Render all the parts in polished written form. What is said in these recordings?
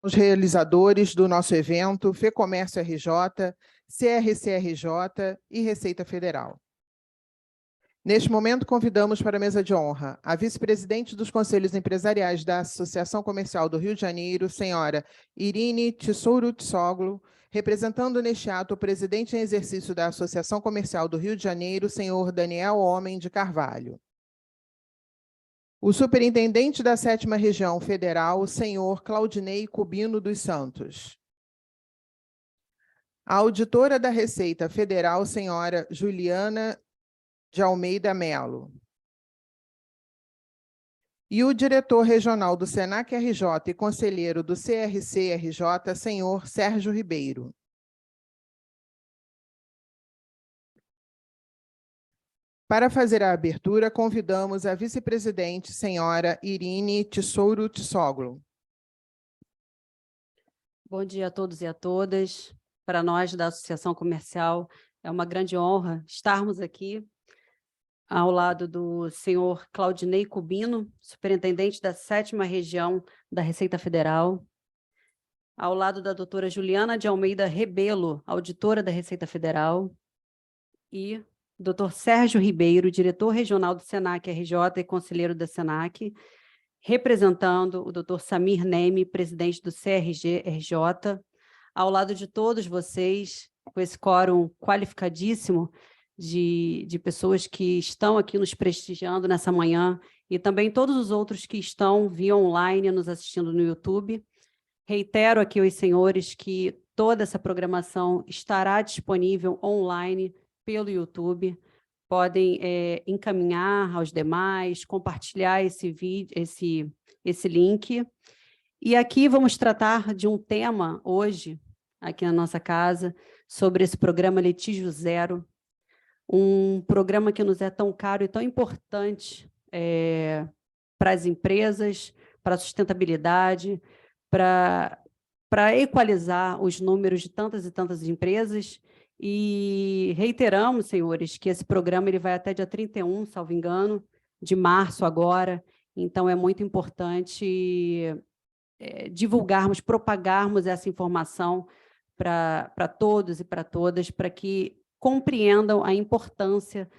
Os realizadores do nosso evento, FEComércio RJ, CRC-RJ e Receita Federal. Neste momento, convidamos para a mesa de honra a vice-presidente dos Conselhos Empresariais da Associação Comercial do Rio de Janeiro, senhora Irine Tissourutsoglu, representando neste ato o presidente em exercício da Associação Comercial do Rio de Janeiro, senhor Daniel Homem de Carvalho. O superintendente da 7ª Região Federal, senhor Claudinei Cubino dos Santos. A auditora da Receita Federal, senhora Juliana de Almeida Melo. E o diretor regional do SENAC-RJ e conselheiro do CRC-RJ, senhor Sérgio Ribeiro. Para fazer a abertura, convidamos a vice-presidente, senhora Irine Tissourutsoglu. Bom dia a todos e a todas. Para nós da Associação Comercial, é uma grande honra estarmos aqui ao lado do senhor Claudinei Cubino, superintendente da 7ª Região da Receita Federal, ao lado da doutora Juliana de Almeida Rebelo, auditora da Receita Federal, e Dr. Sérgio Ribeiro, diretor regional do SENAC-RJ e conselheiro da SENAC, representando o Dr. Samir Neme, presidente do CRG-RJ, ao lado de todos vocês, com esse quórum qualificadíssimo de pessoas que estão aqui nos prestigiando nessa manhã, e também todos os outros que estão via online nos assistindo no YouTube. Reitero aqui aos senhores que toda essa programação estará disponível online pelo YouTube. Podem encaminhar aos demais, compartilhar esse vídeo, esse link. E aqui vamos tratar de um tema hoje, aqui na nossa casa, sobre esse programa Litígio Zero, um programa que nos é tão caro e tão importante para as empresas, para a sustentabilidade, para equalizar os números de tantas e tantas empresas. E reiteramos, senhores, que esse programa ele vai até dia 31, salvo engano, de março agora. Então, é muito importante divulgarmos, propagarmos essa informação para todos e para todas, para que compreendam a importância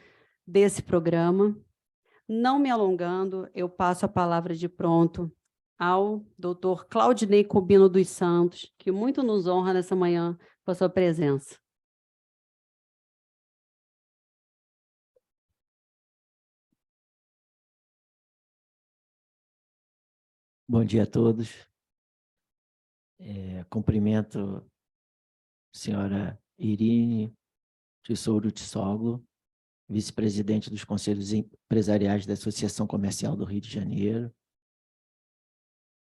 desse programa. Não me alongando, eu passo a palavra de pronto ao doutor Claudinei Cubino dos Santos, que muito nos honra nessa manhã com a sua presença. Bom dia a todos. Cumprimento a senhora Irine Tissourutsoglu, vice-presidente dos Conselhos Empresariais da Associação Comercial do Rio de Janeiro.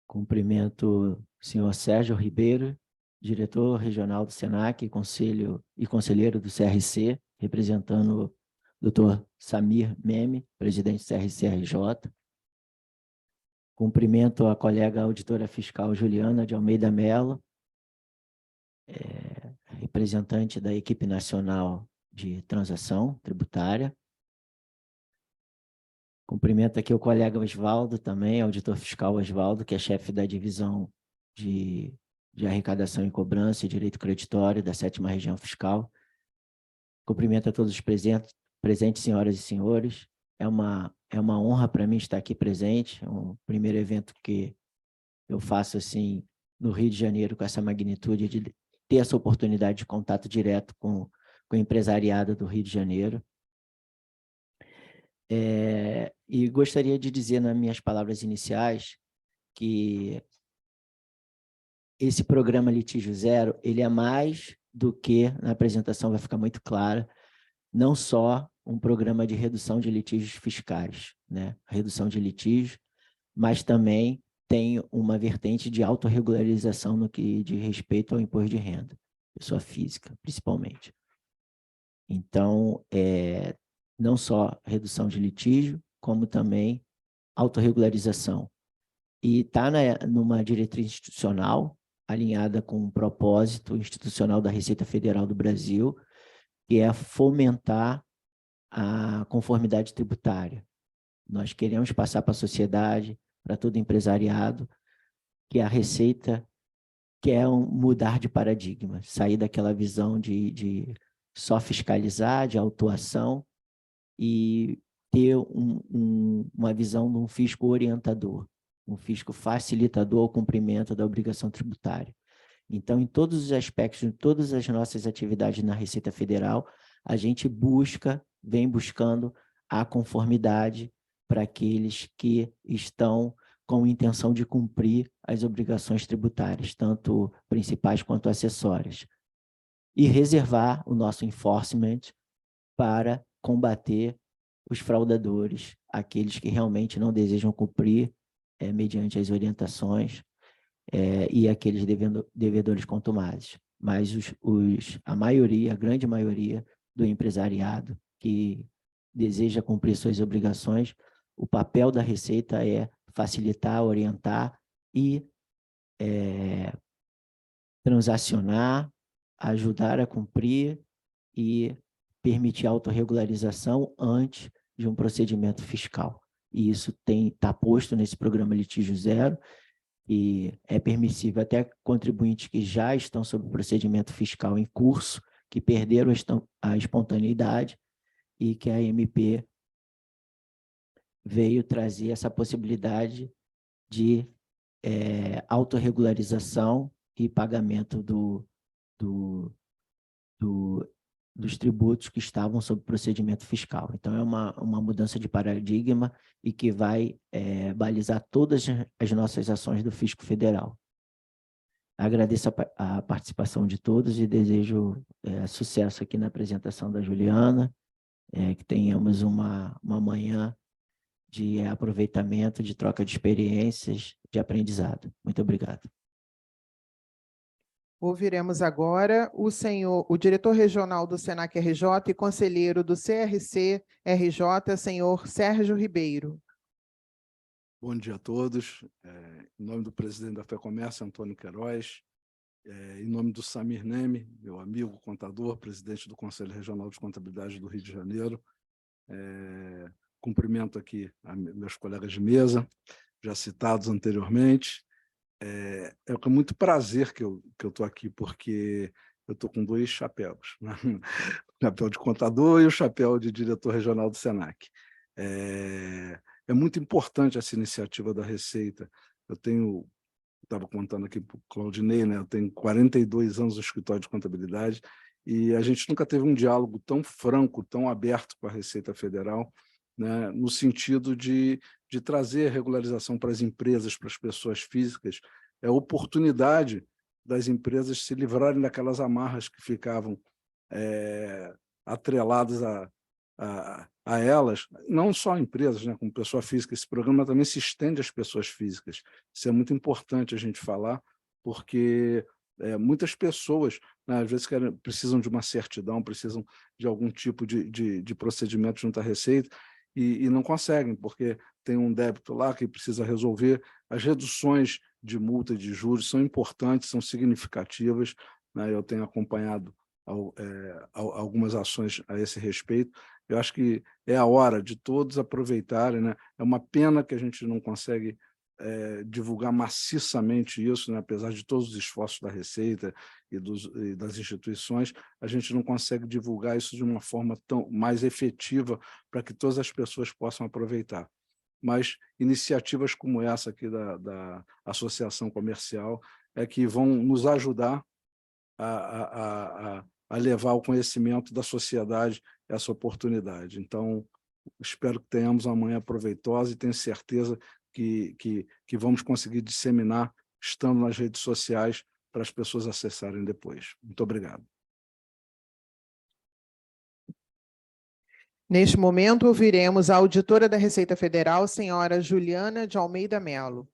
Cumprimento o senhor Sérgio Ribeiro, diretor regional do SENAC e conselheiro do CRC, representando o Dr. Samir Neme, presidente do CRC-RJ. Cumprimento a colega auditora fiscal Juliana de Almeida Melo, representante da equipe nacional de transação tributária. Cumprimento aqui o colega Osvaldo também, auditor fiscal Osvaldo, que é chefe da divisão de arrecadação e cobrança e direito creditório da 7ª Região Fiscal. Cumprimento a todos os presentes, senhoras e senhores. É uma honra para mim estar aqui presente, é um primeiro evento que eu faço assim no Rio de Janeiro com essa magnitude de ter essa oportunidade de contato direto com o empresariado do Rio de Janeiro. E gostaria de dizer nas minhas palavras iniciais que esse programa Litígio Zero, ele é mais do que, na apresentação vai ficar muito claro, não só um programa de redução de litígios fiscais, né? Redução de litígios, mas também tem uma vertente de autorregularização no que diz respeito ao imposto de renda, pessoa física, principalmente. Então, não só redução de litígio, como também autorregularização. E está numa diretriz institucional, alinhada com um propósito institucional da Receita Federal do Brasil, que é fomentar a conformidade tributária. Nós queremos passar para a sociedade, para todo empresariado, que a Receita que é mudar de paradigma, sair daquela visão de só fiscalizar, de autuação, e ter uma visão de um fisco orientador, um fisco facilitador ao cumprimento da obrigação tributária. Então, em todos os aspectos, em todas as nossas atividades na Receita Federal, a gente vem buscando a conformidade para aqueles que estão com intenção de cumprir as obrigações tributárias, tanto principais quanto acessórias. E reservar o nosso enforcement para combater os fraudadores, aqueles que realmente não desejam cumprir mediante as orientações, e aqueles devedores contumazes. Mas a grande maioria do empresariado que deseja cumprir suas obrigações, o papel da Receita é facilitar, orientar e transacionar, ajudar a cumprir e permitir a autorregularização antes de um procedimento fiscal. E isso está posto nesse programa Litígio Zero, e é permissível até contribuintes que já estão sob procedimento fiscal em curso, que perderam a espontaneidade, e que a MP veio trazer essa possibilidade de autorregularização e pagamento dos tributos que estavam sob procedimento fiscal. Então, é uma mudança de paradigma e que vai balizar todas as nossas ações do Fisco Federal. Agradeço a participação de todos e desejo sucesso aqui na apresentação da Juliana, que tenhamos uma manhã de aproveitamento, de troca de experiências, de aprendizado. Muito obrigado. Ouviremos agora o diretor regional do Senac RJ e conselheiro do CRC RJ, senhor Sérgio Ribeiro. Bom dia a todos. Em nome do presidente da FEComércio, Antônio Queiroz, em nome do Samir Neme, meu amigo contador, presidente do Conselho Regional de Contabilidade do Rio de Janeiro, cumprimento aqui a meus colegas de mesa, já citados anteriormente. É com muito prazer que eu estou aqui, porque eu estou com dois chapéus, né? O chapéu de contador e o chapéu de diretor regional do Senac. É muito importante essa iniciativa da Receita. Estava contando aqui para o Claudinei, né? Eu tenho 42 anos no escritório de contabilidade e a gente nunca teve um diálogo tão franco, tão aberto com a Receita Federal, né? No sentido de trazer regularização para as empresas, para as pessoas físicas, oportunidade das empresas se livrarem daquelas amarras que ficavam atreladas a elas, não só empresas, né, como pessoa física. Esse programa também se estende às pessoas físicas. Isso é muito importante a gente falar, porque muitas pessoas, né, às vezes precisam de uma certidão, precisam de algum tipo de procedimento junto à Receita, e não conseguem, porque tem um débito lá que precisa resolver. As reduções de multa e de juros são importantes, são significativas, né? Eu tenho acompanhado algumas ações a esse respeito. Eu acho que é a hora de todos aproveitarem, né? É uma pena que a gente não consegue divulgar maciçamente isso, né? Apesar de todos os esforços da Receita e das instituições, a gente não consegue divulgar isso de uma forma mais efetiva para que todas as pessoas possam aproveitar. Mas iniciativas como essa aqui da Associação Comercial que vão nos ajudar a levar ao conhecimento da sociedade essa oportunidade. Então, espero que tenhamos uma manhã proveitosa e tenho certeza que vamos conseguir disseminar, estando nas redes sociais, para as pessoas acessarem depois. Muito obrigado. Neste momento, ouviremos a auditora da Receita Federal, senhora Juliana de Almeida Melo.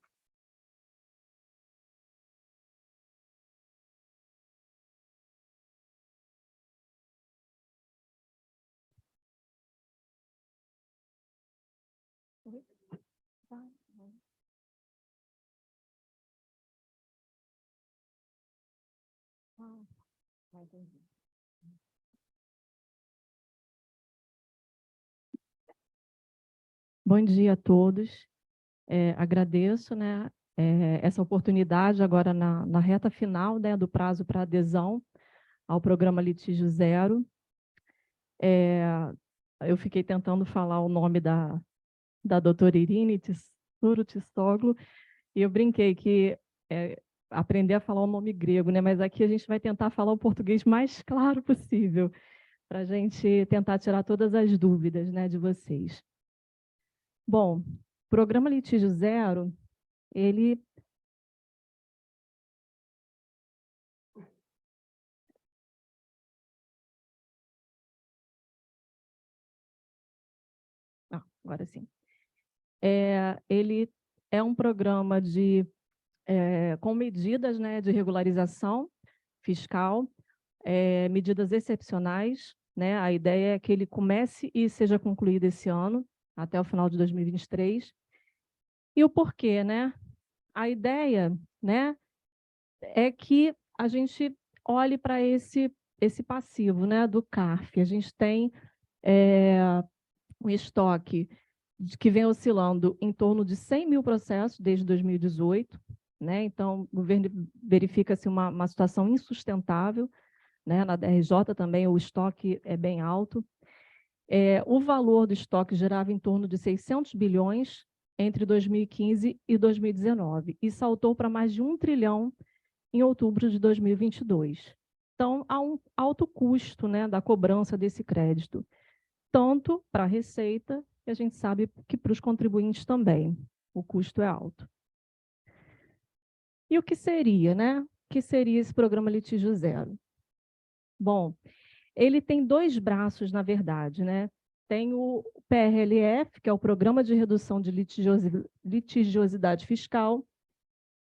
Bom dia a todos. Agradeço, né, essa oportunidade agora na reta final, né, do prazo para adesão ao programa Litígio Zero. Eu fiquei tentando falar o nome da doutora Irine Tsourotsoglu, e eu brinquei que aprender a falar o nome grego, né? Mas aqui a gente vai tentar falar o português mais claro possível, para a gente tentar tirar todas as dúvidas, né, de vocês. Bom, o programa Litígio Zero, ele... agora sim. Ele é um programa com medidas, né, de regularização fiscal, medidas excepcionais, né? A ideia é que ele comece e seja concluído esse ano, até o final de 2023. E o porquê, né? A ideia, né, é que a gente olhe para esse passivo, né, do CARF. A gente tem um estoque que vem oscilando em torno de 100 mil processos desde 2018, né? Então, o governo verifica-se uma situação insustentável, né? Na DRJ também o estoque é bem alto. O valor do estoque girava em torno de 600 bilhões entre 2015 e 2019 e saltou para mais de 1 trilhão em outubro de 2022. Então, há um alto custo, né, da cobrança desse crédito, tanto para a Receita, e a gente sabe que para os contribuintes também o custo é alto. E o que seria, né? O que seria esse programa Litígio Zero? Bom, ele tem 2 braços, na verdade, né? Tem o PRLF, que é o Programa de Redução de Litigiosidade Fiscal,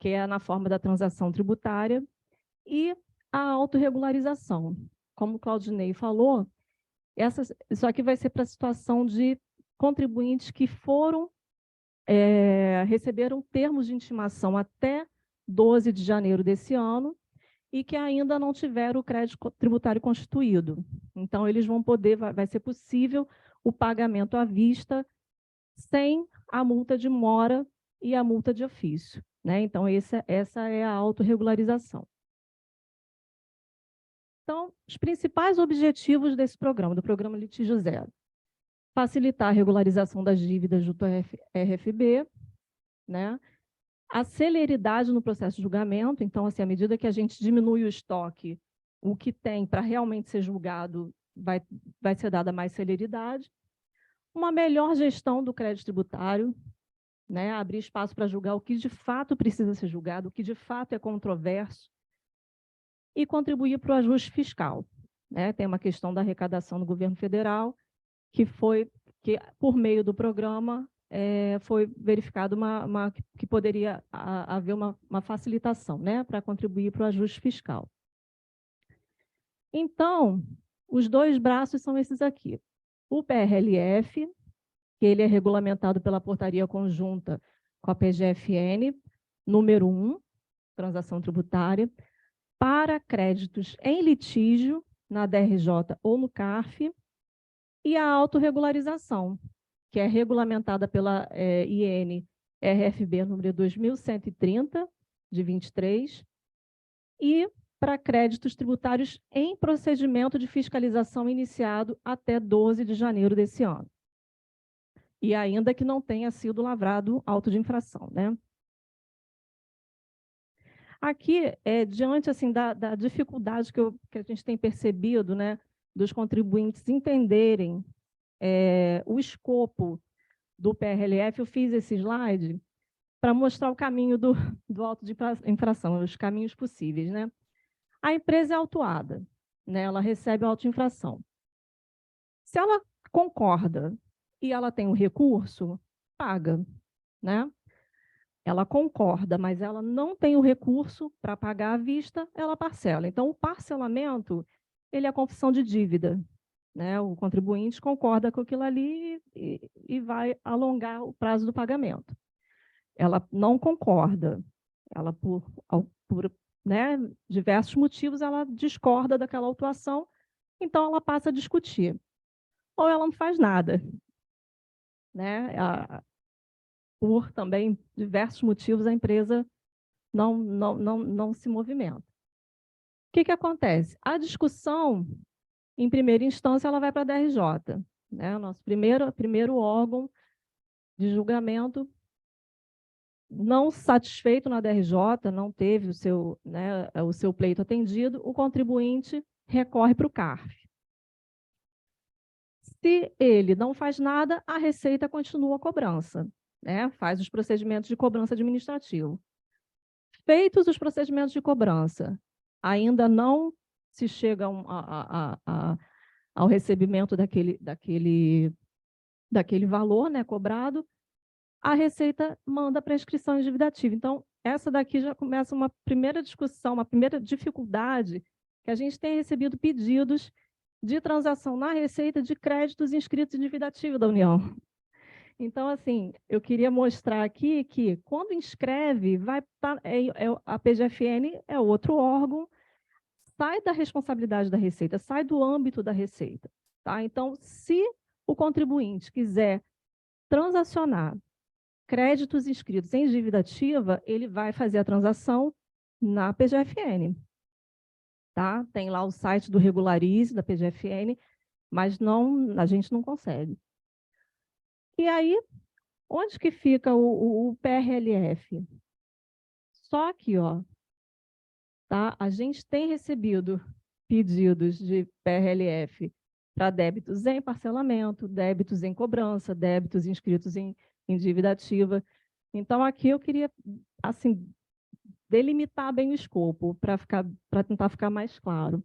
que é na forma da transação tributária, e a autorregularização. Como o Claudinei falou, isso aqui vai ser para a situação de contribuintes que receberam termos de intimação até 12 de janeiro desse ano e que ainda não tiveram o crédito tributário constituído. Então, eles vão poder, vai ser possível o pagamento à vista sem a multa de mora e a multa de ofício, né? Então, essa é a autorregularização. Então, os principais objetivos desse programa, do programa Litígio Zero: facilitar a regularização das dívidas junto ao RFB, né? A celeridade no processo de julgamento. Então, assim, à medida que a gente diminui o estoque, o que tem para realmente ser julgado vai ser dada mais celeridade. Uma melhor gestão do crédito tributário, né? Abrir espaço para julgar o que de fato precisa ser julgado, o que de fato é controverso, e contribuir para o ajuste fiscal, né? Tem uma questão da arrecadação do governo federal, que por meio do programa foi verificado que poderia haver uma facilitação, né, para contribuir para o ajuste fiscal. Então, os 2 braços são esses aqui. O PRLF, que ele é regulamentado pela portaria conjunta com a PGFN, número 1, transação tributária, para créditos em litígio, na DRJ ou no CARF, e a autorregularização, que é regulamentada pela IN RFB número 2130, de 23, e para créditos tributários em procedimento de fiscalização iniciado até 12 de janeiro desse ano. E ainda que não tenha sido lavrado auto de infração, né? Aqui, diante assim, da dificuldade que a gente tem percebido, né, dos contribuintes entenderem o escopo do PRLF, eu fiz esse slide para mostrar o caminho do auto de infração, os caminhos possíveis, né? A empresa é autuada, né? Ela recebe a auto de infração. Se ela concorda e ela tem um recurso, paga, né? Ela concorda, mas ela não tem o recurso para pagar à vista, ela parcela. Então, o parcelamento, ele é a confissão de dívida, né? O contribuinte concorda com aquilo ali e vai alongar o prazo do pagamento. Ela não concorda, ela por né, diversos motivos, ela discorda daquela autuação, então ela passa a discutir. Ou ela não faz nada, né? por também diversos motivos, a empresa não se movimenta. O que acontece? A discussão, em primeira instância, ela vai para a DRJ, né? Nosso primeiro órgão de julgamento. Não satisfeito na DRJ, não teve o seu pleito atendido, o contribuinte recorre para o CARF. Se ele não faz nada, a Receita continua a cobrança, né? Faz os procedimentos de cobrança administrativo. Feitos os procedimentos de cobrança, ainda não se chega ao recebimento daquele valor, né, cobrado, a Receita manda prescrição endividativa. Então, essa daqui já começa uma primeira discussão, uma primeira dificuldade, que a gente tem recebido pedidos de transação na Receita de créditos inscritos em endividativo da União. Então, assim, eu queria mostrar aqui que, quando inscreve, a PGFN é outro órgão, sai da responsabilidade da Receita, sai do âmbito da Receita. Tá? Então, se o contribuinte quiser transacionar créditos inscritos em dívida ativa, ele vai fazer a transação na PGFN. Tá? Tem lá o site do Regularize, da PGFN, mas a gente não consegue. E aí, onde que fica o PRLF? Só aqui, ó, tá? A gente tem recebido pedidos de PRLF para débitos em parcelamento, débitos em cobrança, débitos inscritos em dívida ativa. Então, aqui eu queria, assim, delimitar bem o escopo, para tentar ficar mais claro.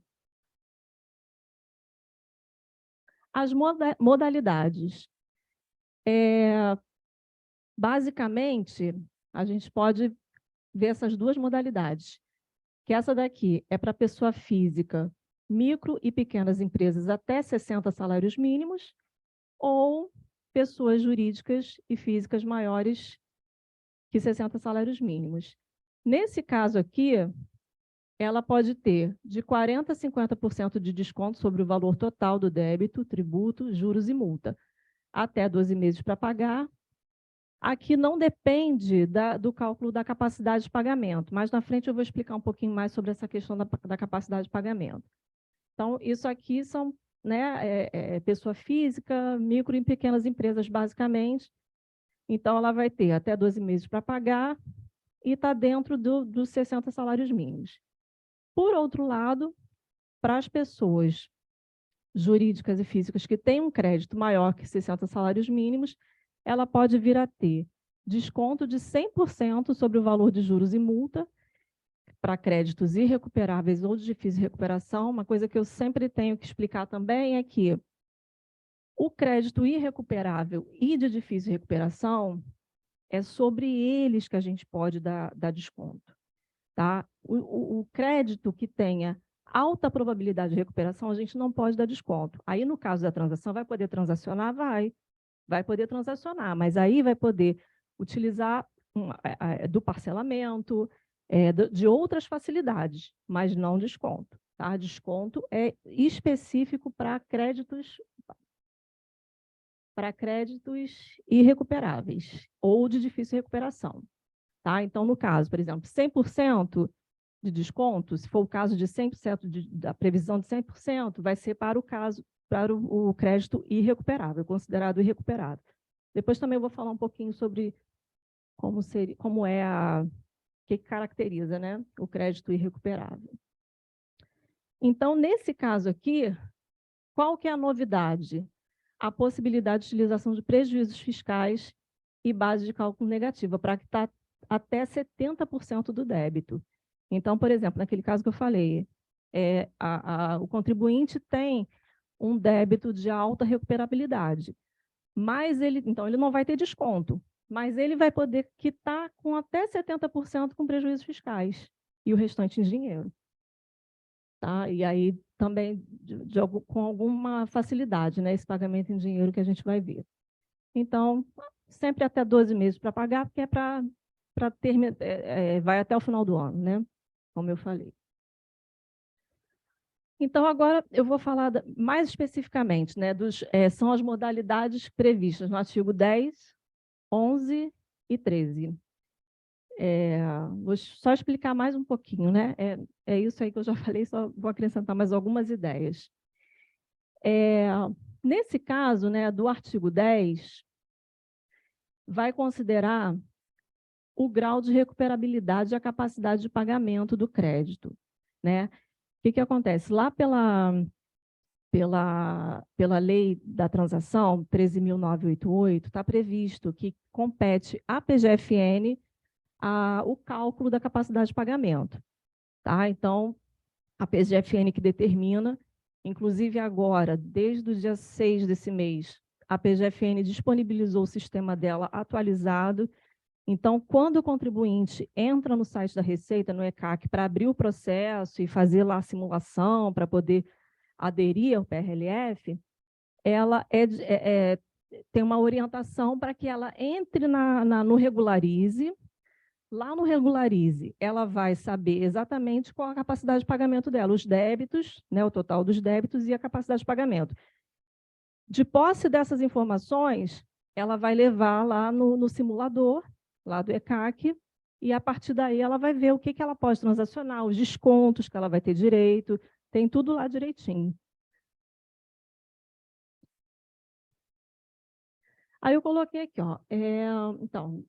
As modalidades. Basicamente, a gente pode ver essas duas modalidades, que essa daqui é para pessoa física, micro e pequenas empresas até 60 salários mínimos, ou pessoas jurídicas e físicas maiores que 60 salários mínimos. Nesse caso aqui, ela pode ter de 40% a 50% de desconto sobre o valor total do débito, tributo, juros e multa, até 12 meses para pagar. Aqui não depende do cálculo da capacidade de pagamento, mas na frente eu vou explicar um pouquinho mais sobre essa questão da capacidade de pagamento. Então, isso aqui são, né, pessoa física, micro e pequenas empresas, basicamente. Então, ela vai ter até 12 meses para pagar e está dentro dos 60 salários mínimos. Por outro lado, para as pessoas jurídicas e físicas que têm um crédito maior que 60 salários mínimos, ela pode vir a ter desconto de 100% sobre o valor de juros e multa para créditos irrecuperáveis ou de difícil recuperação. Uma coisa que eu sempre tenho que explicar também é que o crédito irrecuperável e de difícil recuperação é sobre eles que a gente pode dar desconto. Tá? O crédito que tenha alta probabilidade de recuperação, a gente não pode dar desconto. Aí, no caso da transação, vai poder transacionar? Vai poder transacionar, mas aí vai poder utilizar do parcelamento, de outras facilidades, mas não desconto. Tá? Desconto é específico para créditos irrecuperáveis ou de difícil recuperação. Tá? Então, no caso, por exemplo, 100% de desconto, se for o caso de 100% da previsão de 100%, vai ser para o crédito irrecuperável, considerado irrecuperável. Depois também eu vou falar um pouquinho sobre o que caracteriza, né, o crédito irrecuperável. Então, nesse caso aqui, qual que é a novidade? A possibilidade de utilização de prejuízos fiscais e base de cálculo negativa, para que está até 70% do débito. Então, por exemplo, naquele caso que eu falei, o contribuinte tem um débito de alta recuperabilidade, mas então ele não vai ter desconto, mas ele vai poder quitar com até 70% com prejuízos fiscais e o restante em dinheiro. Tá? E aí também com alguma facilidade, né, esse pagamento em dinheiro que a gente vai ver. Então, sempre até 12 meses para pagar, porque vai até o final do ano, né? Como eu falei. Então, agora eu vou falar mais especificamente, né, são as modalidades previstas no artigo 10, 11 2013. Vou só explicar mais um pouquinho, né? É isso aí que eu já falei, só vou acrescentar mais algumas ideias. Nesse caso, né, do artigo 10, vai considerar o grau de recuperabilidade e a capacidade de pagamento do crédito, né? O que acontece? Lá pela lei da transação 13.988, está previsto que compete à PGFN o cálculo da capacidade de pagamento. Tá? Então, a PGFN que determina, inclusive agora, desde o dia 6 desse mês, a PGFN disponibilizou o sistema dela atualizado. Então, quando o contribuinte entra no site da Receita, no ECAC, para abrir o processo e fazer lá a simulação para poder aderir ao PRLF, ela tem uma orientação para que ela entre no Regularize. Lá no Regularize, ela vai saber exatamente qual a capacidade de pagamento dela, os débitos, né, o total dos débitos e a capacidade de pagamento. De posse dessas informações, ela vai levar lá no simulador, lá do ECAC, e a partir daí ela vai ver o que ela pode transacionar, os descontos que ela vai ter direito, tem tudo lá direitinho. Aí eu coloquei aqui, ó, então,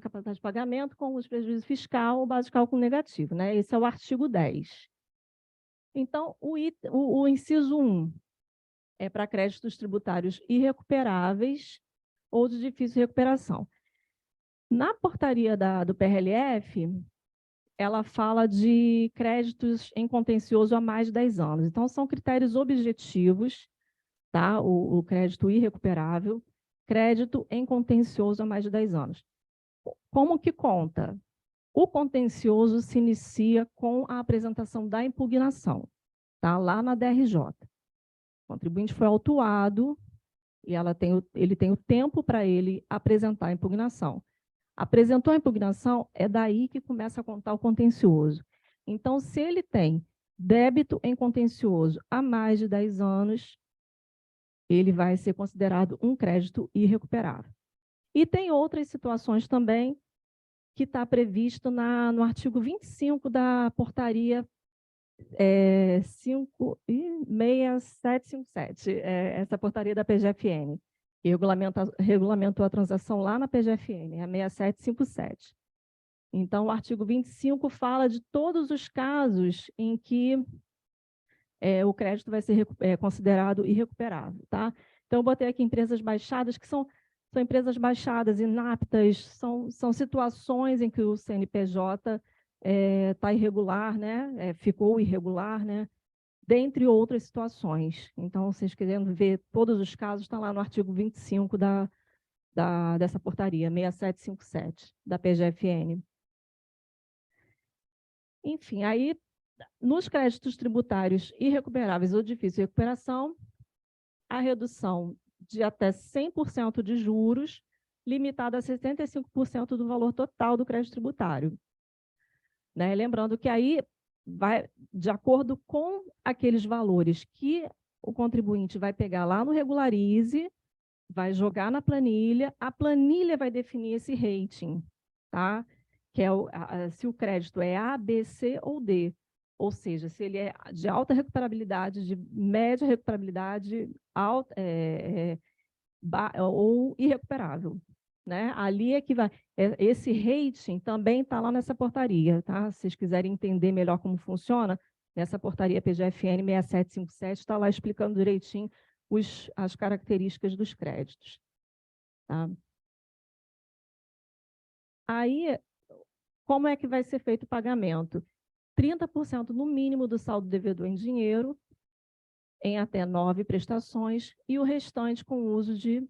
capacidade de pagamento com os prejuízos fiscal, base de cálculo negativo, né? Esse é o artigo 10. Então, o inciso 1 é para créditos tributários irrecuperáveis ou de difícil recuperação. Na portaria do PRLF, ela fala de créditos em contencioso há mais de 10 anos. Então, são critérios objetivos, tá? O crédito irrecuperável, crédito em contencioso há mais de 10 anos. Como que conta? O contencioso se inicia com a apresentação da impugnação, tá? Lá na DRJ. O contribuinte foi autuado e ele tem o tempo para ele apresentar a impugnação. Apresentou a impugnação, é daí que começa a contar o contencioso. Então, se ele tem débito em contencioso há mais de 10 anos, ele vai ser considerado um crédito irrecuperável. E tem outras situações também que está previsto no artigo 25 da portaria 6757, essa portaria da PGFN, que regulamentou a transação lá na PGFN, a 6757. Então, o artigo 25 fala de todos os casos em que o crédito vai ser considerado irrecuperável. Tá? Então, eu botei aqui empresas baixadas, que são empresas baixadas, inaptas, são situações em que o CNPJ está irregular, né? Ficou irregular, né? Dentre outras situações. Então, se vocês quiserem ver todos os casos, está lá no artigo 25 dessa portaria, 6757, da PGFN. Enfim, aí, nos créditos tributários irrecuperáveis ou de difícil recuperação, a redução de até 100% de juros, limitada a 75% do valor total do crédito tributário. Né? Lembrando que aí vai de acordo com aqueles valores que o contribuinte vai pegar lá no Regularize, vai jogar na planilha, a planilha vai definir esse rating, tá? Que é se o crédito é A, B, C ou D. Ou seja, se ele é de alta recuperabilidade, de média recuperabilidade, ou irrecuperável. Né? Ali é que vai. Esse rating também está lá nessa portaria. Tá? Se vocês quiserem entender melhor como funciona, nessa portaria PGFN 6757 está lá explicando direitinho as características dos créditos. Tá? Aí, como é que vai ser feito o pagamento? 30% no mínimo do saldo devedor em dinheiro, em até 9 prestações, e o restante com o uso de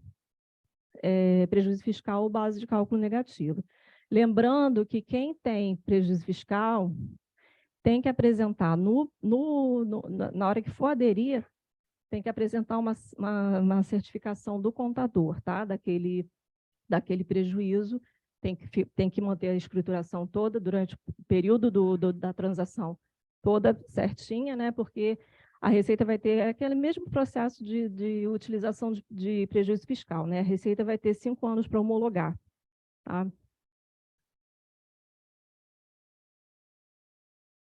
prejuízo fiscal ou base de cálculo negativo. Lembrando que quem tem prejuízo fiscal tem que apresentar, na hora que for aderir, tem que apresentar uma certificação do contador, tá? daquele prejuízo, tem que manter a escrituração toda durante o período da transação toda certinha, né? Porque a Receita vai ter aquele mesmo processo de utilização de prejuízo fiscal, né? A Receita vai ter 5 anos para homologar, tá?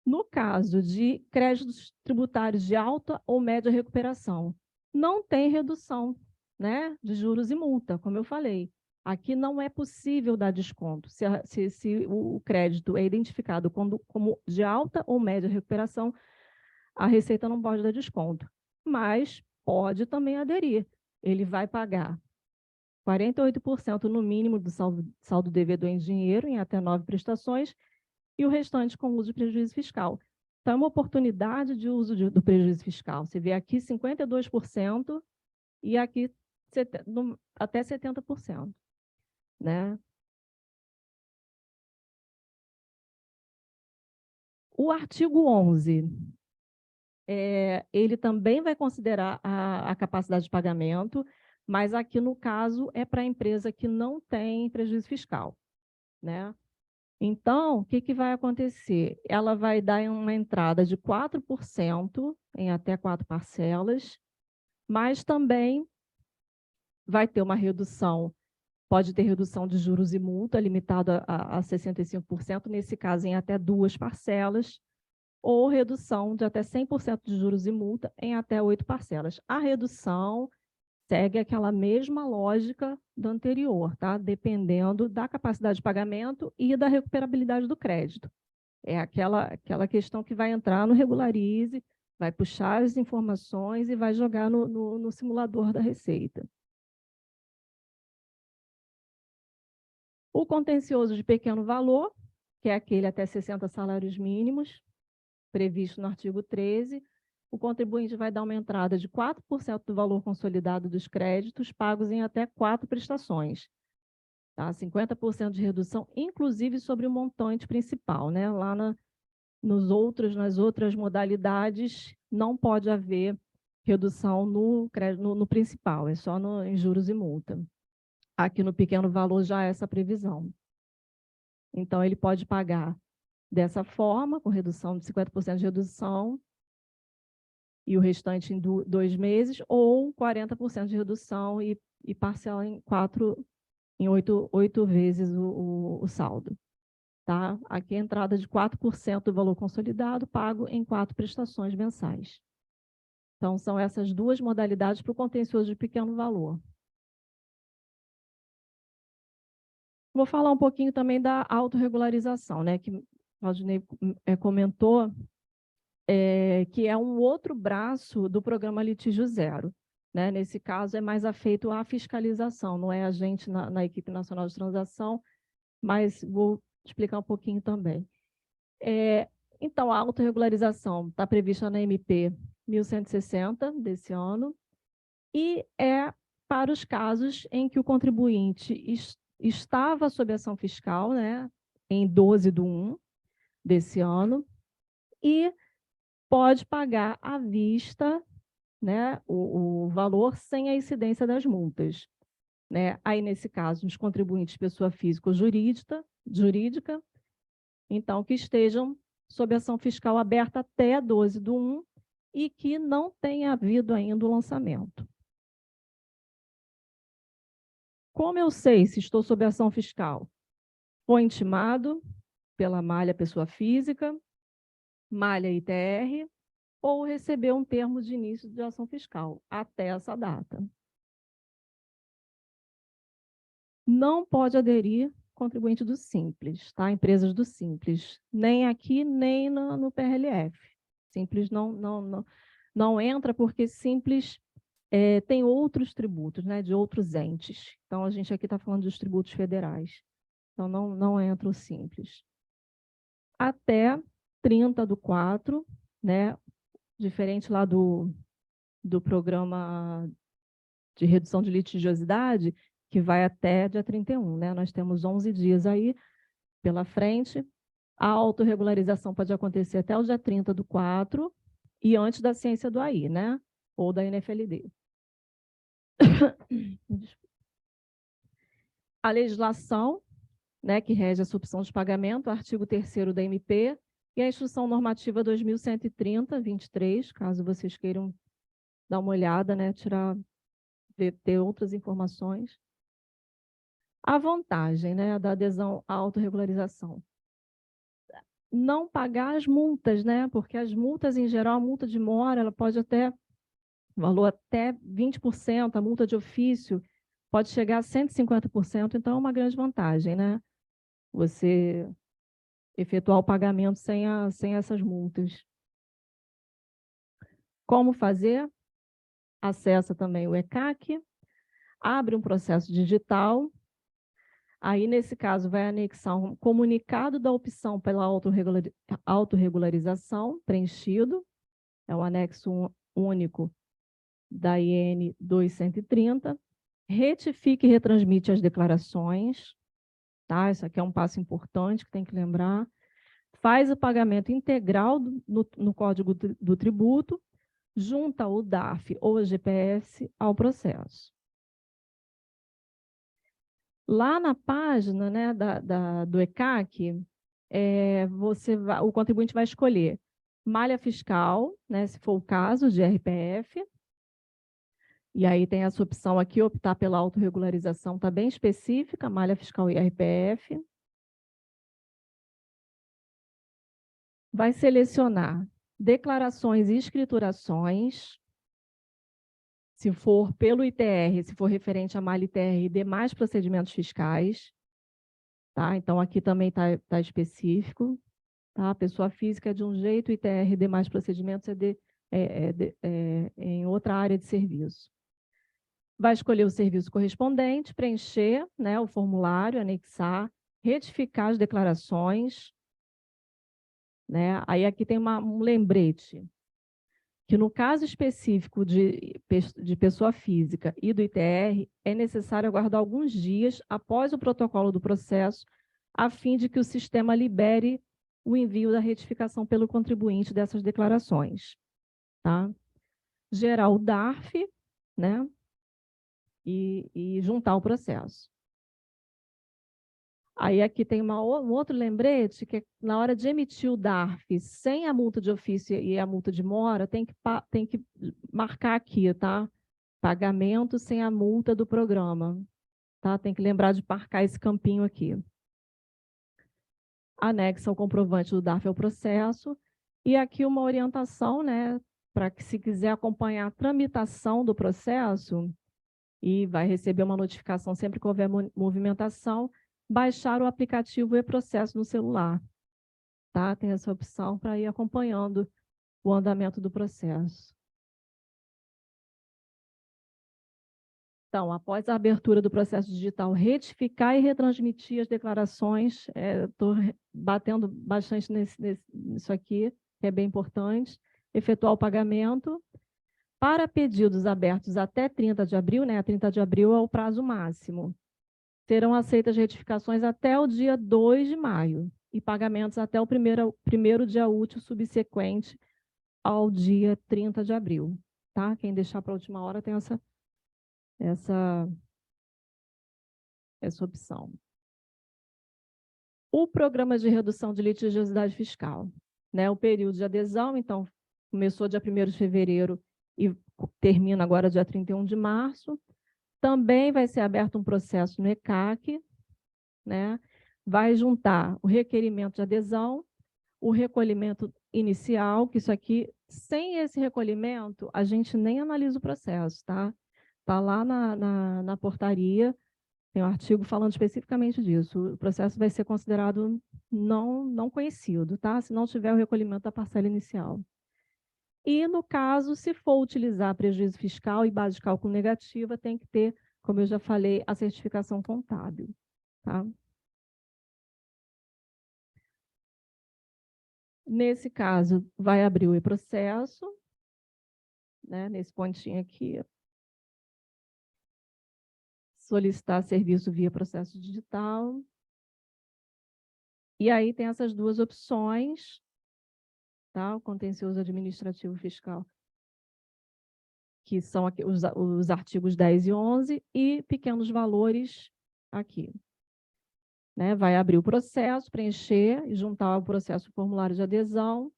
No caso de créditos tributários de alta ou média recuperação, não tem redução, né, de juros e multa, como eu falei. Aqui não é possível dar desconto. Se o crédito é identificado como de alta ou média recuperação, a Receita não pode dar desconto, mas pode também aderir. Ele vai pagar 48% no mínimo do saldo devedor em dinheiro, em até 9 prestações, e o restante com uso de prejuízo fiscal. Então, é uma oportunidade de uso do prejuízo fiscal. Você vê aqui 52% e aqui até 70%. Né? O artigo 11, ele também vai considerar a capacidade de pagamento, mas aqui, no caso, é para a empresa que não tem prejuízo fiscal. Né? Então, o que vai acontecer? Ela vai dar uma entrada de 4% em até 4 parcelas, mas também vai ter uma redução, pode ter redução de juros e multa, limitada a 65%, nesse caso em até 2 parcelas, ou redução de até 100% de juros e multa em até 8 parcelas. A redução segue aquela mesma lógica do anterior, tá? Dependendo da capacidade de pagamento e da recuperabilidade do crédito. É aquela questão que vai entrar no Regularize, vai puxar as informações e vai jogar no simulador da Receita. O contencioso de pequeno valor, que é aquele até 60 salários mínimos, previsto no artigo 13, o contribuinte vai dar uma entrada de 4% do valor consolidado dos créditos pagos em até 4 prestações. Tá? 50% de redução, inclusive sobre o montante principal. Né? Lá nas outras modalidades, não pode haver redução no principal, é só em juros e multa. Aqui no pequeno valor já há essa previsão. Então, ele pode pagar dessa forma, com redução de 50% de redução, e o restante em 2 meses, ou 40% de redução e parcela em 8 vezes o saldo. Tá? Aqui a entrada de 4% do valor consolidado, pago em 4 prestações mensais. Então, são essas 2 modalidades para o contencioso de pequeno valor. Vou falar um pouquinho também da autorregularização, né, que o Claudinei comentou, que é um outro braço do programa Litígio Zero. Né? Nesse caso, é mais afeito à fiscalização, não é a gente na equipe nacional de transação, mas vou explicar um pouquinho também. Então, a autorregularização está prevista na MP 1160 desse ano, e é para os casos em que o contribuinte estava sob ação fiscal, né, em 12/1 desse ano, e pode pagar à vista, né, o valor sem a incidência das multas. Né? Aí, nesse caso, os contribuintes, pessoa física ou jurídica, então, que estejam sob ação fiscal aberta até 12/1 e que não tenha havido ainda o lançamento. Como eu sei se estou sob ação fiscal? Foi intimado pela malha pessoa física, malha ITR, ou recebeu um termo de início de ação fiscal até essa data. Não pode aderir contribuinte do Simples, tá? Empresas do Simples, nem aqui, nem no PRLF. Simples não entra porque Simples tem outros tributos, né, de outros entes. Então, a gente aqui está falando dos tributos federais. Então, não entra o Simples. Até 30/4, né, diferente lá do programa de redução de litigiosidade, que vai até dia 31, né? Nós temos 11 dias aí pela frente. A autorregularização pode acontecer até o dia 30/4 e antes da ciência do AI, né? Ou da NFLD. A legislação, né, que rege essa opção de pagamento, artigo 3º da MP, e a Instrução Normativa 2130/23, caso vocês queiram dar uma olhada, né, ter outras informações. A vantagem, né, da adesão à autorregularização. não pagar as multas, né? Porque as multas, em geral, a multa de mora, ela pode até, valor até 20%, a multa de ofício pode chegar a 150%, então é uma grande vantagem, né? Você efetuar o pagamento sem essas multas. Como fazer? Acessa também o ECAC, abre um processo digital. Aí, nesse caso, vai anexar um comunicado da opção pela autorregularização preenchido, é o anexo único da IN 2130. Retifique e retransmite as declarações, tá? Isso aqui é um passo importante que tem que lembrar. Faz o pagamento integral no código do tributo, junta o DARF ou a GPS ao processo. Lá na página, né, do ECAC, o contribuinte vai escolher malha fiscal, né, se for o caso, de RPF. E aí tem essa opção aqui, optar pela autorregularização, está bem específica, malha fiscal e RPF. Vai selecionar declarações e escriturações, se for pelo ITR, se for referente à malha ITR e demais procedimentos fiscais. Tá? Então, aqui também tá específico. Tá? Pessoa física é de um jeito, ITR e demais procedimentos em outra área de serviço. Vai escolher o serviço correspondente, preencher, né, o formulário, anexar, retificar as declarações. Né? Aí aqui tem um lembrete, que no caso específico de pessoa física e do ITR, é necessário aguardar alguns dias após o protocolo do processo, a fim de que o sistema libere o envio da retificação pelo contribuinte dessas declarações. Tá? Gerar o DARF, né? E juntar o processo. Aí aqui tem um outro lembrete, que na hora de emitir o DARF sem a multa de ofício e a multa de mora, tem que marcar aqui, tá? Pagamento sem a multa do programa. Tá? Tem que lembrar de marcar esse campinho aqui. Anexa o comprovante do DARF ao processo. E aqui uma orientação, né? Para que, se quiser acompanhar a tramitação do processo, e vai receber uma notificação sempre que houver movimentação, baixar o aplicativo e-processo no celular. Tá? Tem essa opção para ir acompanhando o andamento do processo. Então, após a abertura do processo digital, retificar e retransmitir as declarações. Estou batendo bastante nisso aqui, que é bem importante. Efetuar o pagamento. Para pedidos abertos até 30 de abril, né? 30 de abril é o prazo máximo. Serão aceitas retificações até o dia 2 de maio e pagamentos até o primeiro dia útil subsequente ao dia 30 de abril. Tá? Quem deixar para a última hora tem essa opção. O programa de redução de litigiosidade fiscal. Né? O período de adesão, então, começou dia 1º de fevereiro e termina agora dia 31 de março. Também vai ser aberto um processo no ECAC, né? Vai juntar o requerimento de adesão, o recolhimento inicial, que isso aqui, sem esse recolhimento, a gente nem analisa o processo, tá? Está lá na portaria, tem um artigo falando especificamente disso. O processo vai ser considerado não conhecido, tá? Se não tiver o recolhimento da parcela inicial. E, no caso, se for utilizar prejuízo fiscal e base de cálculo negativa, tem que ter, como eu já falei, a certificação contábil. Tá? Nesse caso, vai abrir o e-processo, né, nesse pontinho aqui. Solicitar serviço via processo digital. E aí tem essas duas opções. Tá? O contencioso administrativo fiscal, que são aqui os artigos 10 e 11, e pequenos valores aqui. Né? Vai abrir o processo, preencher e juntar ao processo o formulário de adesão.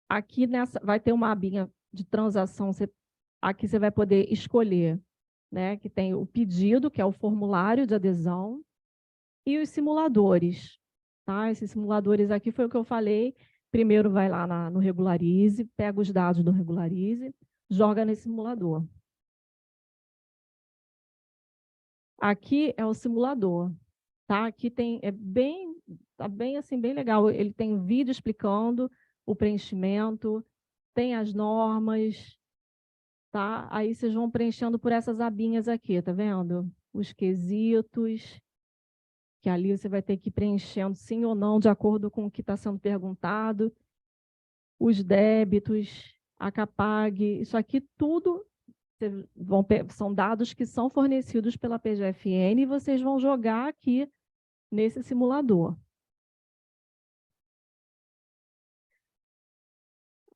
Aqui vai ter uma abinha de transação, aqui você vai poder escolher, né? Que tem o pedido, que é o formulário de adesão, E os simuladores, tá? Esses simuladores aqui foi o que eu falei. Primeiro vai lá no Regularize, pega os dados do Regularize, joga nesse simulador. Aqui é o simulador, tá? Aqui tem, tá bem assim, bem legal. Ele tem um vídeo explicando o preenchimento, tem as normas, tá? Aí vocês vão preenchendo por essas abinhas aqui, tá vendo? Os quesitos, que ali você vai ter que ir preenchendo sim ou não, de acordo com o que está sendo perguntado. Os débitos, a CAPAG, isso aqui tudo são dados que são fornecidos pela PGFN e vocês vão jogar aqui nesse simulador.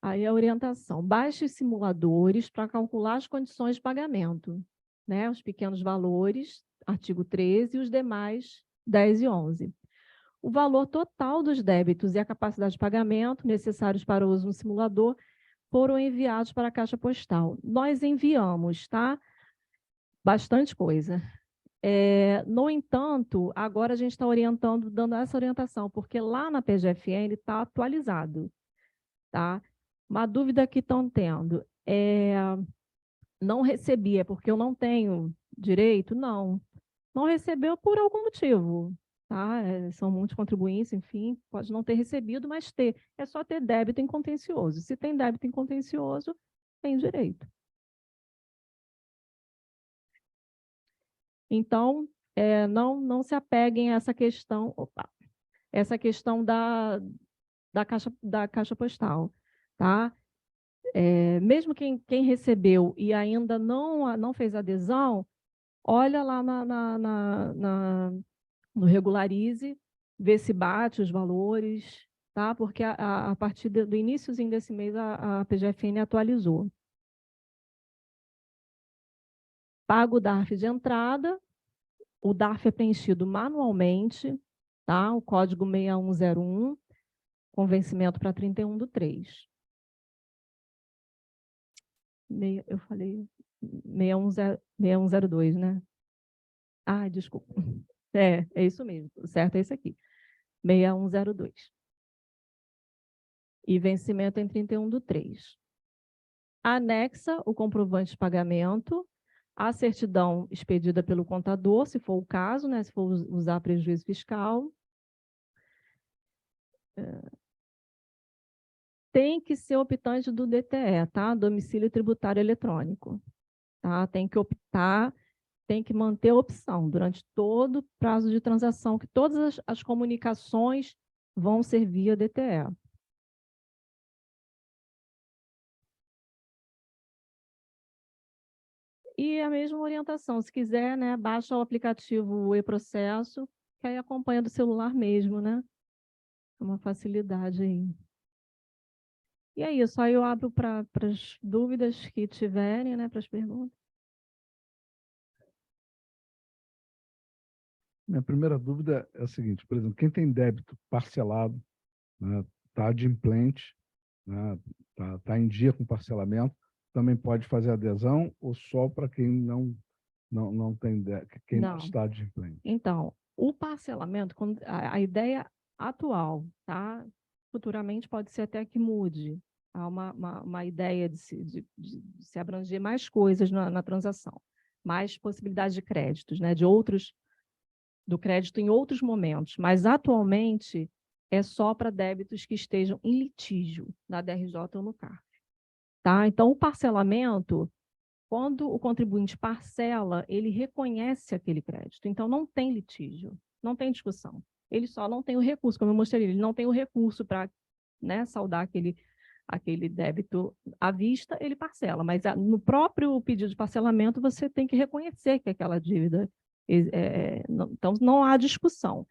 Aí a orientação, baixe os simuladores para calcular as condições de pagamento, né? Os pequenos valores, artigo 13, e os demais, 10 e 11. O valor total dos débitos e a capacidade de pagamento necessários para o uso no simulador foram enviados para a Caixa Postal. Nós enviamos, tá? Bastante coisa. No entanto, agora a gente está orientando, dando essa orientação, porque lá na PGFN está atualizado, tá? Uma dúvida que estão tendo não recebi, é porque eu não tenho direito? Não. Não recebeu por algum motivo, tá? São muitos contribuintes, enfim, pode não ter recebido, mas ter. É só ter débito em contencioso. Se tem débito em contencioso, tem direito. Então, não se apeguem a essa questão, essa questão da caixa postal, tá? Mesmo quem recebeu e ainda não fez adesão, olha lá no Regularize, vê se bate os valores, tá? Porque a partir do iníciozinho desse mês a PGFN atualizou. Paga o DARF de entrada, o DARF é preenchido manualmente, tá? O código 6101, com vencimento para 31/3. Eu falei 6102, né? Ah, desculpa. É isso mesmo. O certo é esse aqui. 6102. E vencimento em 31/3. Anexa o comprovante de pagamento, a certidão expedida pelo contador, se for o caso, né? Se for usar prejuízo fiscal. Tem que ser optante do DTE, tá? Domicílio tributário eletrônico. Tá? Tem que optar, tem que manter a opção durante todo o prazo de transação, que todas as comunicações vão ser via DTE. E a mesma orientação, se quiser, né, baixa o aplicativo e-processo, que aí acompanha do celular mesmo, né? É uma facilidade aí. E é isso, aí eu abro para as dúvidas que tiverem, né, para as perguntas. Minha primeira dúvida é a seguinte, por exemplo, quem tem débito parcelado, né, tá adimplente, né, tá em dia com parcelamento, também pode fazer adesão ou só para quem não tem quem não está adimplente? Então, o parcelamento, a ideia atual, tá? Futuramente pode ser até que mude. Há uma ideia de se abranger mais coisas na transação, mais possibilidades de créditos, né? Do crédito em outros momentos, mas atualmente é só para débitos que estejam em litígio na DRJ ou no CARF. Tá? Então, o parcelamento, quando o contribuinte parcela, ele reconhece aquele crédito. Então, não tem litígio, não tem discussão. Ele só não tem o recurso, como eu mostrei, ele não tem o recurso para, né, saldar aquele débito à vista, ele parcela. Mas no próprio pedido de parcelamento, você tem que reconhecer que aquela dívida... então, não há discussão.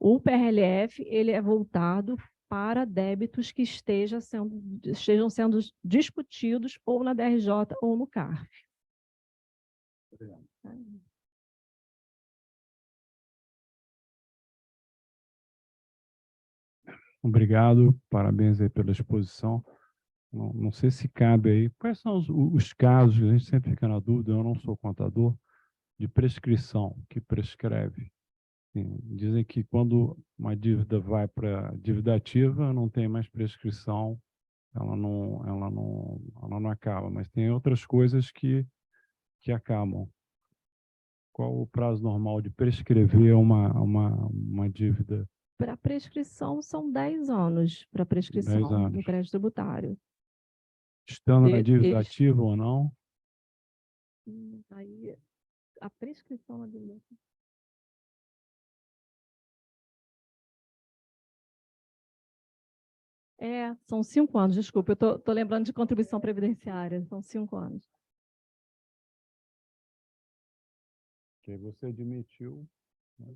O PRLF ele é voltado para débitos que estejam sendo discutidos ou na DRJ ou no CARF. Obrigado, parabéns aí pela exposição. Não sei se cabe aí. Quais são os casos, a gente sempre fica na dúvida, eu não sou contador, de prescrição, que prescreve Sim, dizem que quando uma dívida vai para dívida ativa, não tem mais prescrição, ela não acaba, mas tem outras coisas que acabam. Qual o prazo normal de prescrever uma dívida? Para prescrição, são 10 anos para 10 prescrição anos. do crédito tributário. Estando na E- dívida eles- ativa ou não? Aí, a prescrição na dívida. São 5 anos, desculpa, eu estou lembrando de contribuição previdenciária, são 5 anos. Que você admitiu, né?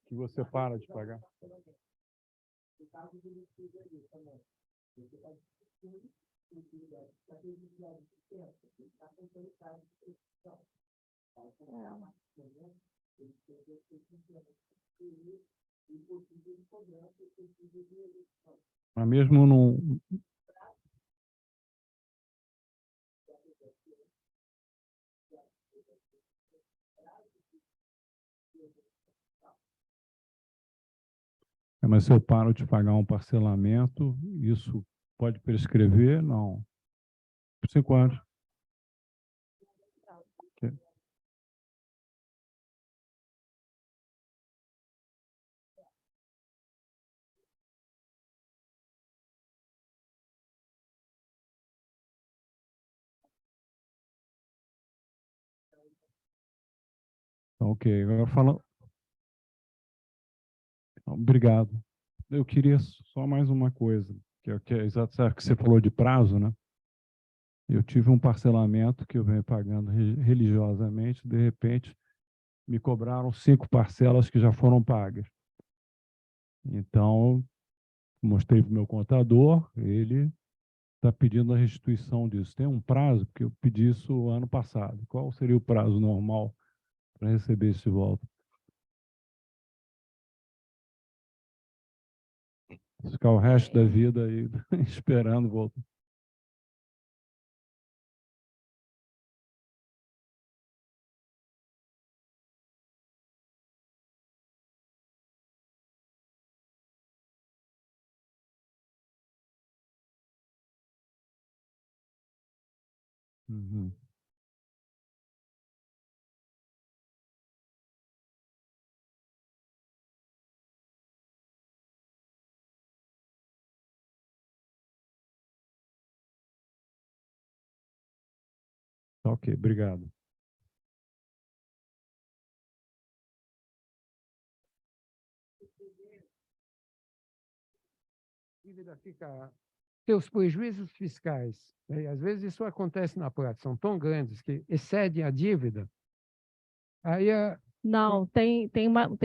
Que você para de pagar. Mas mesmo não. Mas se eu paro de pagar um parcelamento, isso pode prescrever? Não. Por 5 anos. Então, ok. Agora falando. Obrigado. Eu queria só mais uma coisa, que é exato que você falou de prazo, né? Eu tive um parcelamento que eu venho pagando religiosamente, de repente me cobraram 5 parcelas que já foram pagas. Então, mostrei para o meu contador, ele está pedindo a restituição disso. Tem um prazo, porque eu pedi isso ano passado. Qual seria o prazo normal para receber isso de volta? Ficar o resto da vida aí esperando voltar. Uhum. Ok, obrigado. Dívida fica seus prejuízos fiscais, né? E às vezes isso acontece na prática, são tão grandes que excedem a dívida. Aí Não, tem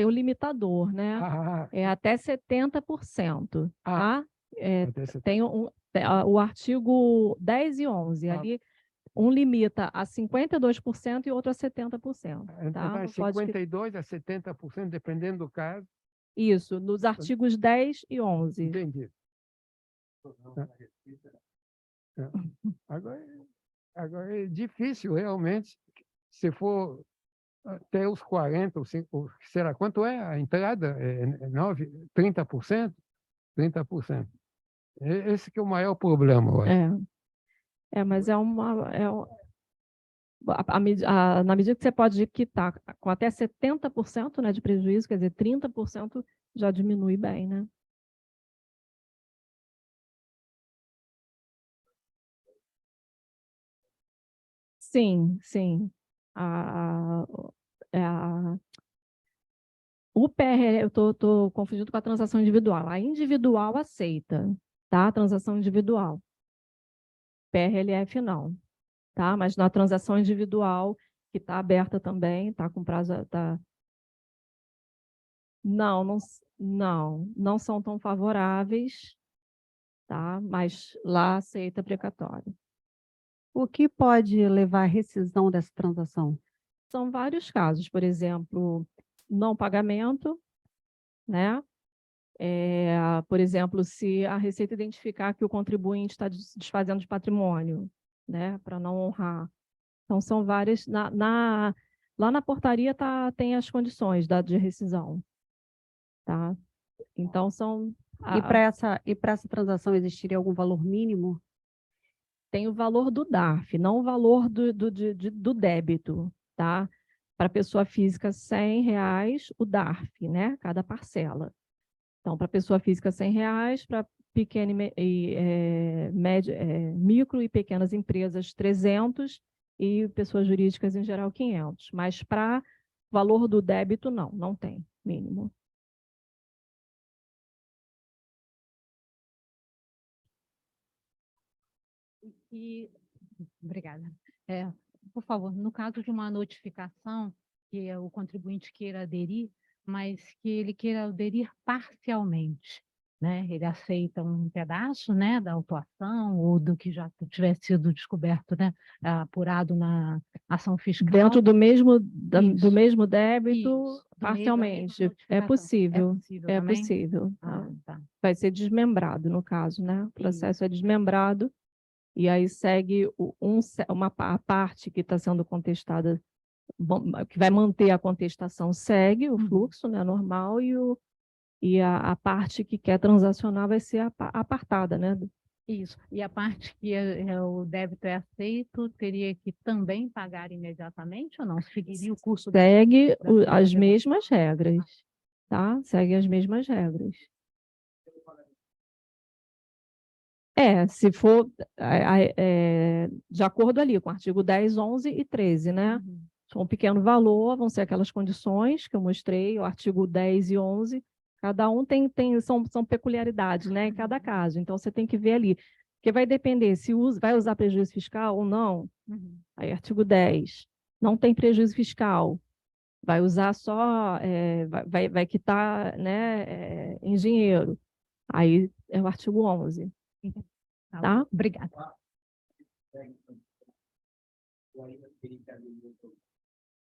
um limitador, né? É até 70%, tá? até Tem o artigo 10 e 11, ali um limita a 52% e outro a 70%, tá? vai Não pode 52% a 70%, dependendo do caso. Isso, nos artigos 10 e 11. Entendi. Agora é difícil, realmente, se for até os 40%, será quanto é a entrada? 30%? 30%. Esse que é o maior problema, eu acho. Mas na medida que você pode quitar com até 70%, né, de prejuízo, quer dizer, 30% já diminui bem, né? Sim, sim. O PRL, eu estou confundindo com a transação individual. A individual aceita, tá? A transação individual. PRLF não, tá? Mas na transação individual, que está aberta também, está com prazo. Não são tão favoráveis, tá? Mas lá aceita precatório. O que pode levar à rescisão dessa transação? São vários casos, por exemplo, não pagamento, né? Por exemplo, se a Receita identificar que o contribuinte está desfazendo de patrimônio, né, para não honrar. Então, são várias. Lá na portaria tem as condições de rescisão. Tá? Então, são. E para essa transação existiria algum valor mínimo? Tem o valor do DARF, não o valor do débito. Tá? Para pessoa física, R$100 o DARF, né? Cada parcela. Então, para pessoa física, R$100, para micro e pequenas empresas, 300, e pessoas jurídicas, em geral, 500. Mas para valor do débito, não tem mínimo. Obrigada. Por favor, no caso de uma notificação que o contribuinte queira aderir, mas que ele queira aderir parcialmente, né? Ele aceita um pedaço, né, da autuação ou do que já tivesse sido descoberto, né, apurado na ação fiscal. Dentro do mesmo Isso. débito, Isso, do mesmo- da parcialmente. mesma É notificação. possível. É É também? possível. Ah, tá. Vai ser desmembrado, no caso, né? O processo é desmembrado, e aí segue a parte que está sendo contestada, que vai manter a contestação, segue o fluxo, né, normal, e a parte que quer transacionar vai ser apartada, né? Isso. E a parte que o débito é aceito, teria que também pagar imediatamente ou não? Seguiria o curso Segue da as mesmas regras, tá? Segue as mesmas regras. Se for de acordo ali com o artigo 10, 11 e 13, né? Um pequeno valor, vão ser aquelas condições que eu mostrei, o artigo 10 e 11, cada um são peculiaridades, né, em cada caso. Então, você tem que ver ali, porque vai depender se vai usar prejuízo fiscal ou não. Aí, artigo 10, não tem prejuízo fiscal, vai usar só, vai quitar, né, em dinheiro. Aí é o artigo 11. Tá? Obrigada.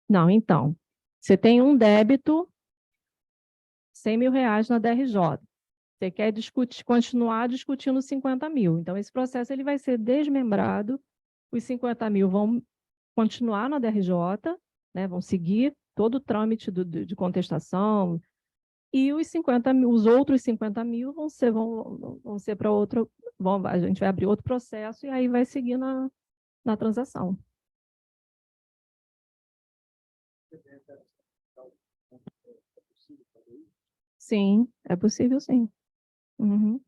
Não, então, você tem um débito, R$100.000 na DRJ. Você quer continuar discutindo 50 mil. Então, esse processo ele vai ser desmembrado, os 50 mil vão continuar na DRJ, né, vão seguir todo o trâmite de contestação, e os outros 50 mil vão ser para outro, a gente vai abrir outro processo e aí vai seguir na transação. Sim, é possível, sim. Uhum.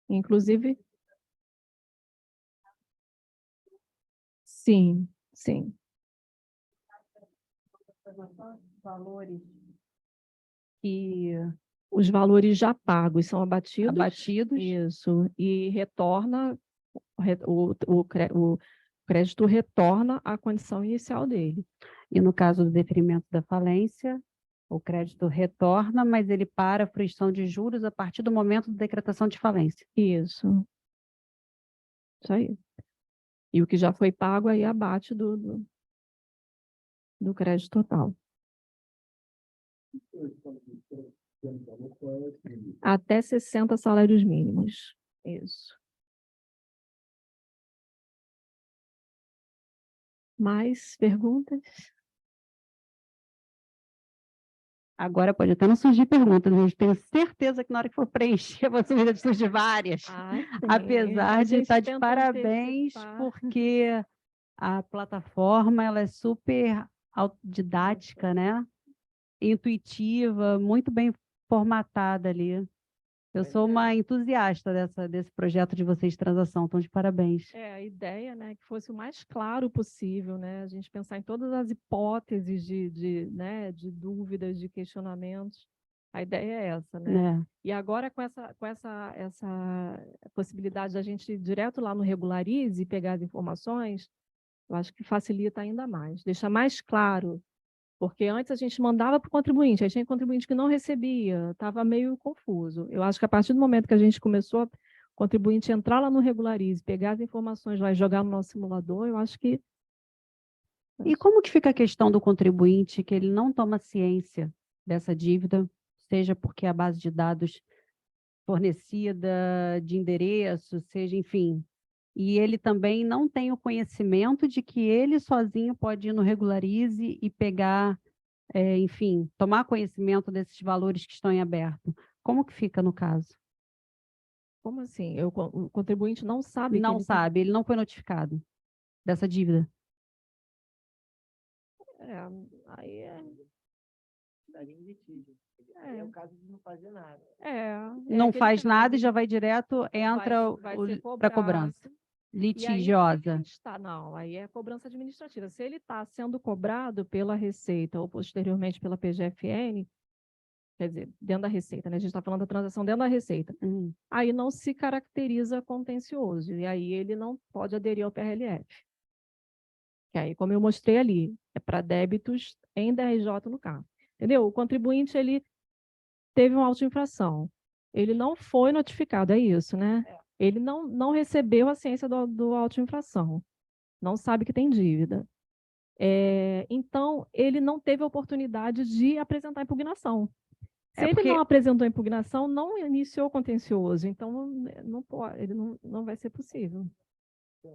Inclusive, sim. Valores que Os valores já pagos são abatidos. abatidos. Isso, e retorna, o crédito retorna à condição inicial dele. E no caso do deferimento da falência, o crédito retorna, mas ele para a fruição de juros a partir do momento da decretação de falência. Isso aí. E o que já foi pago aí abate do crédito total. Até 60 salários mínimos. Isso. Mais perguntas? Agora pode até não surgir perguntas, mas tenho certeza que na hora que for preencher, você vai surgir várias. Apesar de estar de parabéns, porque a plataforma ela é super autodidática, né? Intuitiva, muito bem formatada ali. Eu sou uma entusiasta desse projeto de vocês de transação, então de parabéns. A ideia, né, que fosse o mais claro possível, né, a gente pensar em todas as hipóteses né, de dúvidas, de questionamentos. A ideia é essa, né? E agora com essa possibilidade da gente ir direto lá no Regularize e pegar as informações, eu acho que facilita ainda mais, deixa mais claro. Porque antes a gente mandava para o contribuinte, aí tinha contribuinte que não recebia, estava meio confuso. Eu acho que a partir do momento que a gente começou, o contribuinte entrar lá no Regularize, pegar as informações lá e jogar no nosso simulador, eu acho que E como que fica a questão do contribuinte que ele não toma ciência dessa dívida, seja porque a base de dados fornecida, de endereço, seja, enfim, e ele também não tem o conhecimento de que ele sozinho pode ir no Regularize e pegar, enfim, tomar conhecimento desses valores que estão em aberto. Como que fica no caso? Como assim? O contribuinte não sabe que Não ele sabe, ele não foi notificado dessa dívida. aí Estaria em litígio. É. É o caso de não fazer nada. Não aquele faz nada e caso. já vai direto, entra Vai para ser a cobrado. cobrança. E aí, Litigiosa. não, aí é cobrança administrativa. Se ele está sendo cobrado pela Receita ou posteriormente pela PGFN, quer dizer, dentro da Receita, né? A gente está falando da transação dentro da Receita. Aí não se caracteriza contencioso, e aí ele não pode aderir ao PRLF. Que aí, como eu mostrei ali, é para débitos em DRJ no caso. Entendeu? O contribuinte, ele teve uma autoinfração. Ele não foi notificado, é isso, né? Ele não recebeu a ciência do autoinfração. Não sabe que tem dívida. Então, ele não teve a oportunidade de apresentar impugnação. Se ele não apresentou impugnação, não iniciou contencioso. Então, não pode, ele não vai ser possível. Já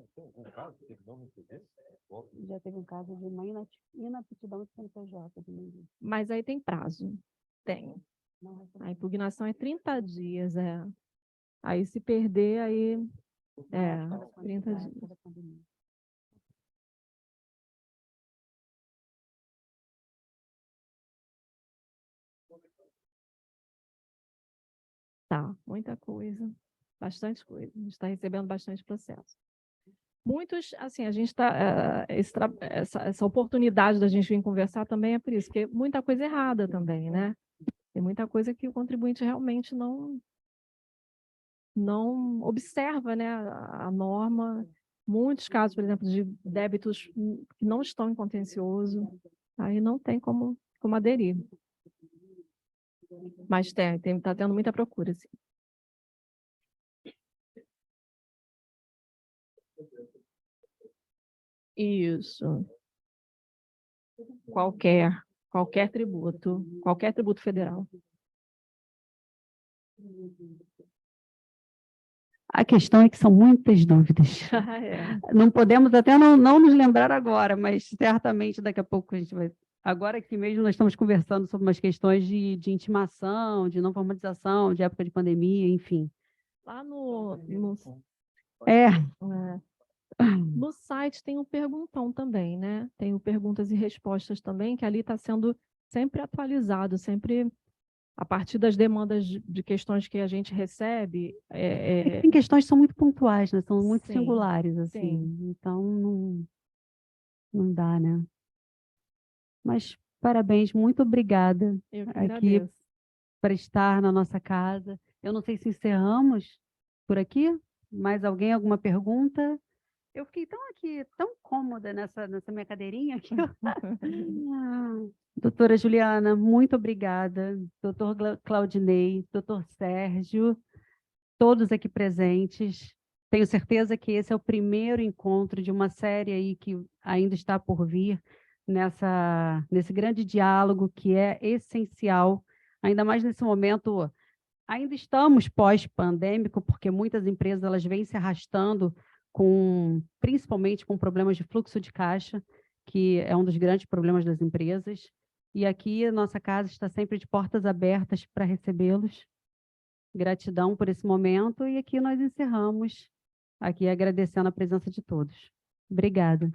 teve um caso de uma inaptidão de CNPJ. Mas aí tem prazo. Tem. A impugnação é 30 dias, Aí se perder, aí 30 dias. Tá, muita coisa. Bastante coisa. A gente está recebendo bastante processo. Muitos, assim, a gente está... essa oportunidade da gente vir conversar também é por isso, porque muita coisa errada também, né? Tem muita coisa que o contribuinte realmente não observa, né, a norma. Muitos casos, por exemplo, de débitos que não estão em contencioso, aí não tem como aderir. Mas está tendo muita procura, sim. Isso. Qualquer tributo federal. A questão é que são muitas dúvidas. Não podemos até não nos lembrar agora, mas certamente daqui a pouco a gente vai... Agora aqui mesmo nós estamos conversando sobre umas questões de intimação, de não formalização, de época de pandemia, enfim. Lá no site tem um perguntão também, né? Tem o perguntas e respostas também, que ali está sendo sempre atualizado, sempre a partir das demandas de questões que a gente recebe. Tem questões que são muito pontuais, né? São muito Sim, singulares, assim. sim. Então, não dá, né? Mas, parabéns, muito obrigada Eu que aqui agradeço. para estar na nossa casa. Eu não sei se encerramos por aqui. Mais alguém, alguma pergunta? Eu fiquei tão cômoda nessa minha cadeirinha aqui. Doutora Juliana, muito obrigada. Doutor Claudinei, doutor Sérgio, todos aqui presentes. Tenho certeza que esse é o primeiro encontro de uma série aí que ainda está por vir nesse grande diálogo que é essencial, ainda mais nesse momento. Ainda estamos pós-pandêmico, porque muitas empresas elas vêm se arrastando principalmente com problemas de fluxo de caixa, que é um dos grandes problemas das empresas. E aqui a nossa casa está sempre de portas abertas para recebê-los. Gratidão por esse momento e aqui nós encerramos, aqui agradecendo a presença de todos. Obrigada.